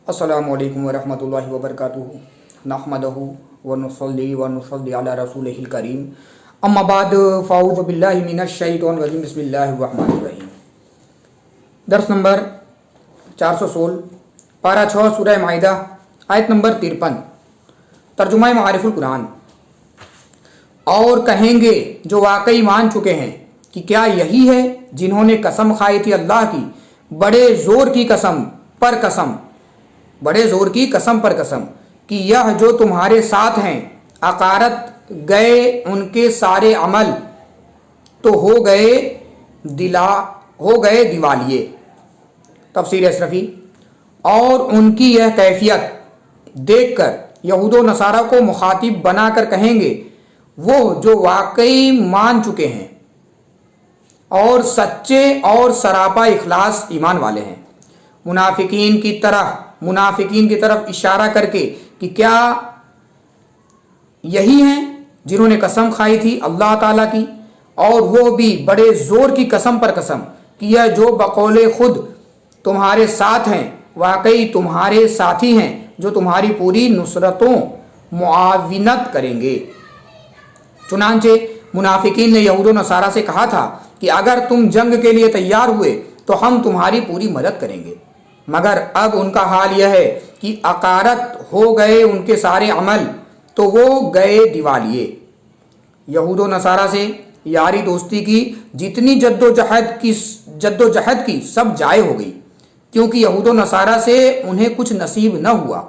अस्सलामु अलैकुम वरहमतुल्लाहि वबरकातुहू नहमदहू व नुसल्ली अला रसूलिहिल करीम अम्मा बाद फ़ाऊज़ु बिल्लाहि मिनश शैतानिर रजीम बिस्मिल्लाहिर रहमानिर रहीम। दर्स नंबर 416 पारा 6 सूरह माइदा आयत नंबर 53 तर्जुमा मारिफुल कुरान। और कहेंगे जो वाकई मान चुके हैं कि क्या यही है जिन्होंने कसम खाई थी अल्लाह की, बड़े जोर की कसम पर कसम, बड़े जोर की कसम पर कसम कि यह जो तुम्हारे साथ हैं अकारत गए उनके सारे अमल तो हो गए दिवालिये। तफसीर अशरफी। और उनकी यह कैफियत देखकर यहूद व नसारा को मुखातिब बनाकर कहेंगे वो जो वाकई मान चुके हैं और सच्चे और सरापा इखलास ईमान वाले हैं। मुनाफिकीन की तरफ इशारा करके कि क्या यही हैं जिन्होंने कसम खाई थी अल्लाह ताला की, और वो भी बड़े जोर की कसम पर कसम कि यह जो बकौले खुद तुम्हारे साथ हैं वाकई तुम्हारे साथी हैं जो तुम्हारी पूरी नुसरतों मुआविनत करेंगे। चुनांचे मुनाफिकीन ने यहूद व नसारा से कहा था कि अगर तुम जंग के लिए तैयार हुए तो हम तुम्हारी पूरी मदद करेंगे, मगर अब उनका हाल यह है कि अकारत हो गए उनके सारे अमल तो वो गए दिवालिये। यहूद व नसारा से यारी दोस्ती की जितनी जद्दोजहद की सब जाए हो गई, क्योंकि यहूद व नसारा से उन्हें कुछ नसीब न हुआ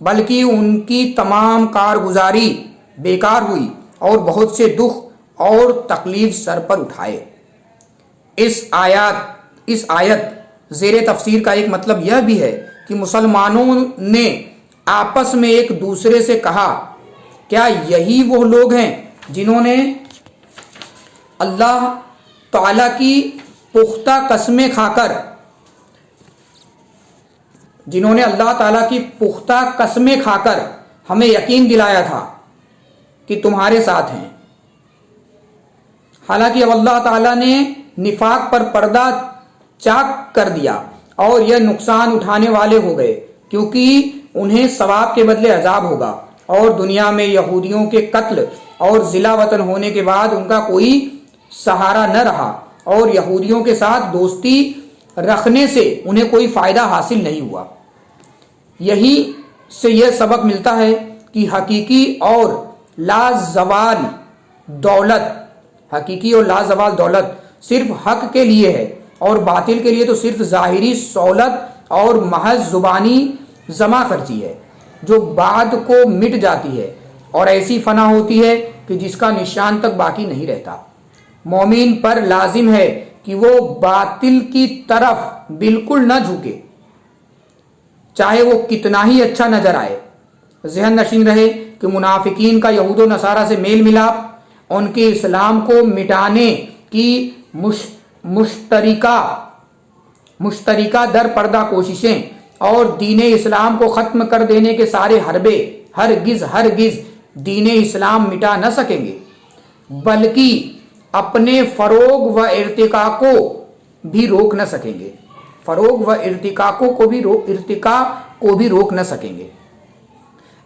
बल्कि उनकी तमाम कारगुजारी बेकार हुई और बहुत से दुख और तकलीफ सर पर उठाए। इस आयत ज़ेरे तफसीर का एक मतलब यह भी है कि मुसलमानों ने आपस में एक दूसरे से कहा, क्या यही वो लोग हैं जिन्होंने अल्लाह ताला की पुख्ता कस्में खाकर हमें यकीन दिलाया था कि तुम्हारे साथ हैं। हालांकि अब अल्लाह ताला ने निफाक पर पर्दा चाक कर दिया और यह नुकसान उठाने वाले हो गए, क्योंकि उन्हें सवाब के बदले अजाब होगा और दुनिया में यहूदियों के कत्ल और जिला वतन होने के बाद उनका कोई सहारा न रहा और यहूदियों के साथ दोस्ती रखने से उन्हें कोई फायदा हासिल नहीं हुआ। यही से यह सबक मिलता है कि हकीकी और लाजवाल दौलत सिर्फ हक के लिए है और बातिल के लिए तो सिर्फ जाहिरी सौलत और महज जुबानी जमा खर्ची है जो बाद को मिट जाती है और ऐसी फना होती है कि जिसका निशान तक बाकी नहीं रहता। मोमिन पर लाजिम है कि वो बातिल की तरफ बिल्कुल न झुके, चाहे वो कितना ही अच्छा नजर आए। ज़हन नशीन रहे कि मुनाफिकीन का यहूद व नसारा से मेल मिलाप, उनके इस्लाम को मिटाने की मुश्तरिका दर पर्दा कोशिशें और दीन इस्लाम को ख़त्म कर देने के सारे हरबे हरगिज दीन इस्लाम मिटा न सकेंगे, बल्कि अपने फ़रोग व इर्तिका को भी रोक न सकेंगे, इर्तिका को भी रोक न सकेंगे।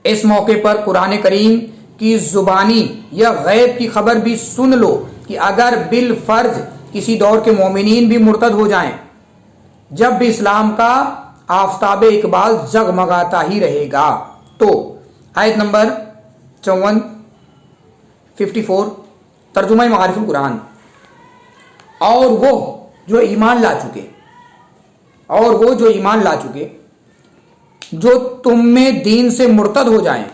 इस मौके पर कुरान करीम की जुबानी यह गैब की खबर भी सुन लो कि अगर बिल फर्ज किसी दौर के मोमिनीन भी मुर्तद हो जाएं, जब भी इस्लाम का आफताब इकबाल जगमगाता ही रहेगा। तो आयत नंबर 54 तर्जुमा मारिफुल कुरान। और वो जो ईमान ला चुके जो तुम में दीन से मुर्तद हो जाएं,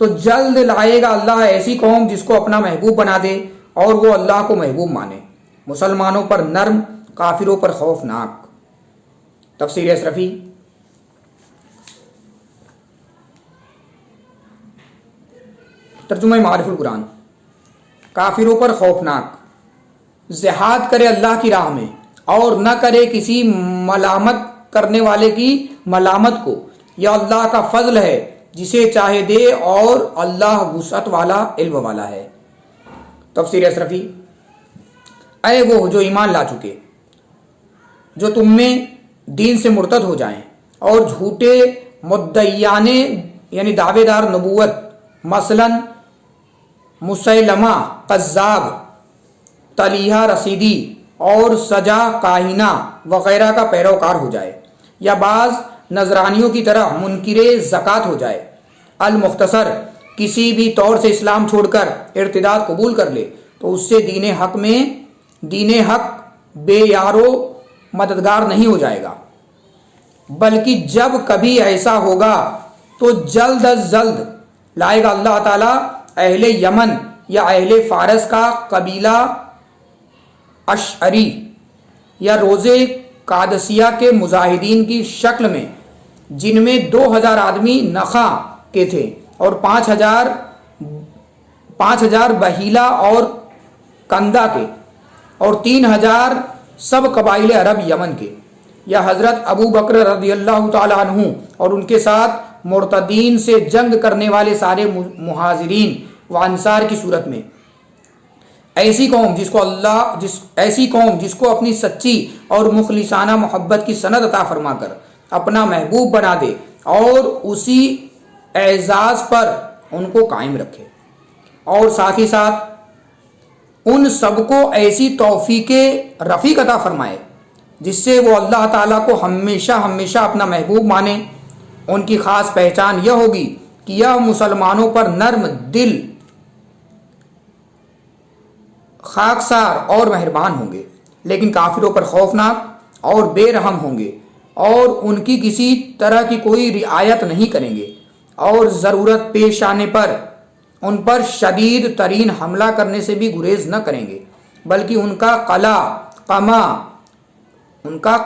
तो जल्द लाएगा अल्लाह ऐसी कौम जिसको अपना महबूब बना दे और वो अल्लाह को महबूब माने, मुसलमानों पर नर्म काफिरों पर खौफनाक। तफसीर अशरफी। तर्जुमा मारिफुल कुरान। काफिरों पर खौफनाक, जिहाद करे अल्लाह की राह में और न करे किसी मलामत करने वाले की मलामत को, यह अल्लाह का फजल है जिसे चाहे दे और अल्लाह वुसअत वाला इल्म वाला है। तफसीर अशरफी। अय वो जो ईमान ला चुके जो तुम में दीन से मुर्तद हो जाएं اور جھوٹے مدعیان یعنی دعوے دار نبوت مثلا مسیلمہ قذاب، طلیحہ رسیدی اور سجا کاہنہ وغیرہ کا پیروکار ہو جائے، یا بعض نذرانیوں کی طرح منکر زکوٰۃ ہو جائے۔ المختصر، کسی بھی طور سے اسلام چھوڑ کر ارتداد قبول کر لے تو اس سے دین حق بے یارو مددگار نہیں ہو جائے گا، بلکہ جب کبھی ایسا ہوگا تو جلد از جلد لائے گا اللہ تعالیٰ اہل یمن یا اہل فارس کا قبیلہ اشعری یا روزے قادسیہ کے مجاہدین کی شکل میں، جن میں 2000 آدمی نخا کے تھے اور 5000 بحیلہ اور کندہ کے اور 3000 سب قبائل عرب یمن کے، یا حضرت ابو بکر رضی اللہ تعالی عنہ اور ان کے ساتھ مرتدین سے جنگ کرنے والے سارے مہاجرین و انصار کی صورت میں، ایسی قوم جس کو اپنی سچی اور مخلصانہ محبت کی سند عطا فرما کر اپنا محبوب بنا دے اور اسی اعزاز پر ان کو قائم رکھے، اور ساتھ ہی ساتھ ان سب کو ایسی توفیق رفیق عطا فرمائے جس سے وہ اللہ تعالیٰ کو ہمیشہ ہمیشہ اپنا محبوب مانے۔ ان کی خاص پہچان یہ ہوگی کہ یہ مسلمانوں پر نرم دل، خاکسار اور مہربان ہوں گے، لیکن کافروں پر خوفناک اور بے رحم ہوں گے، اور ان کی کسی طرح کی کوئی رعایت نہیں کریں گے، اور ضرورت پیش آنے پر ان پر شدید ترین حملہ کرنے سے بھی گریز نہ کریں گے، بلکہ ان کا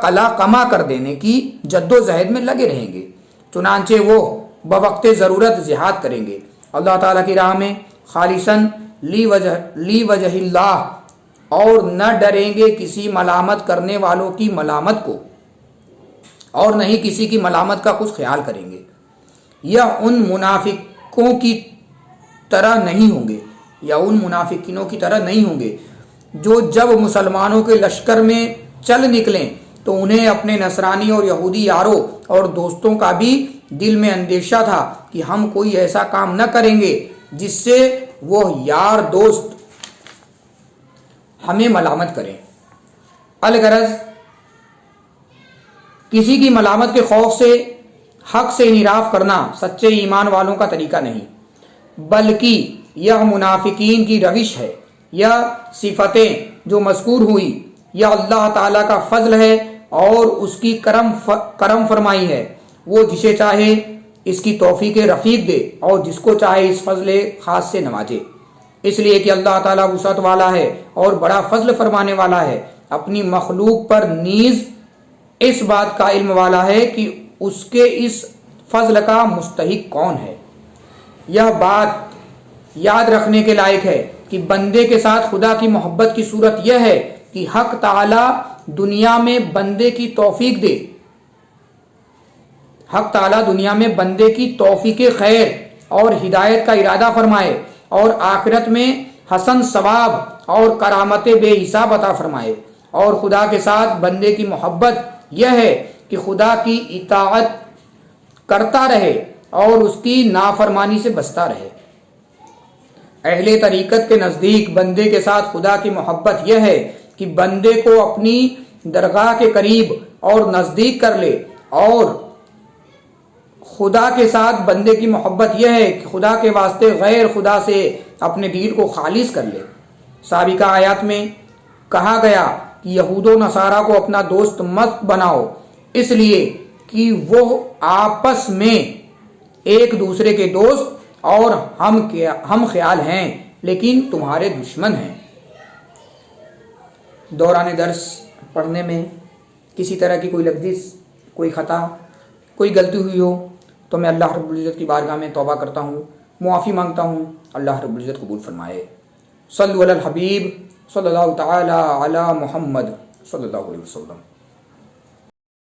قلع کما کر دینے کی جد و جہد میں لگے رہیں گے۔ چنانچہ وہ بوقت ضرورت جہاد کریں گے، اللہ تعالیٰ کی راہ میں خالصاً لی وجہ اللہ، اور نہ ڈریں گے کسی ملامت کرنے والوں کی ملامت کو، اور نہ ہی کسی کی ملامت کا کچھ خیال کریں گے۔ یا ان منافقوں کی طرح نہیں ہوں گے جو جب مسلمانوں کے لشکر میں چل نکلیں تو انہیں اپنے نصرانی اور یہودی یاروں اور دوستوں کا بھی دل میں اندیشہ تھا کہ ہم کوئی ایسا کام نہ کریں گے جس سے وہ یار دوست ہمیں ملامت کریں۔ الغرض کسی کی ملامت کے خوف سے حق سے انحراف کرنا سچے ایمان والوں کا طریقہ نہیں، بلکہ یہ منافقین کی روش ہے۔ یہ صفتیں جو مذکور ہوئی یہ اللہ تعالیٰ کا فضل ہے اور اس کی کرم فرمائی ہے، وہ جسے چاہے اس کی توفیق رفیق دے اور جس کو چاہے اس فضل خاص سے نوازے، اس لیے کہ اللہ تعالیٰ وسعت والا ہے اور بڑا فضل فرمانے والا ہے۔ اپنی مخلوق پر نیز اس بات کا علم والا ہے کہ اس کے اس فضل کا مستحق کون ہے۔ یہ بات یاد رکھنے کے لائق ہے کہ بندے کے ساتھ خدا کی محبت کی صورت یہ ہے کہ حق تعالی دنیا میں بندے کی توفیق دے، حق تعالی دنیا میں بندے کی توفیق خیر اور ہدایت کا ارادہ فرمائے، اور آخرت میں حسن ثواب اور کرامت بے حساب عطا فرمائے۔ اور خدا کے ساتھ بندے کی محبت یہ ہے کہ خدا کی اطاعت کرتا رہے اور اس کی نافرمانی سے بچتا رہے۔ اہل طریقت کے نزدیک بندے کے ساتھ خدا کی محبت یہ ہے کہ بندے کو اپنی درگاہ کے قریب اور نزدیک کر لے، اور خدا کے ساتھ بندے کی محبت یہ ہے کہ خدا کے واسطے غیر خدا سے اپنے دل کو خالص کر لے۔ سابقہ آیات میں کہا گیا کہ یہود و نصارہ کو اپنا دوست مت بناؤ، اس لیے کہ وہ آپس میں ایک دوسرے کے دوست اور ہم خیال ہیں لیکن تمہارے دشمن ہیں۔ دوران درس پڑھنے میں کسی طرح کی کوئی لغزش، کوئی خطا، کوئی غلطی ہوئی ہو تو میں اللہ رب العزت کی بارگاہ میں توبہ کرتا ہوں، معافی مانگتا ہوں، اللہ رب العزت قبول فرمائے۔ صلو علی الحبیب صلی اللہ تعالی علی محمد صلی اللہ علیہ وسلم۔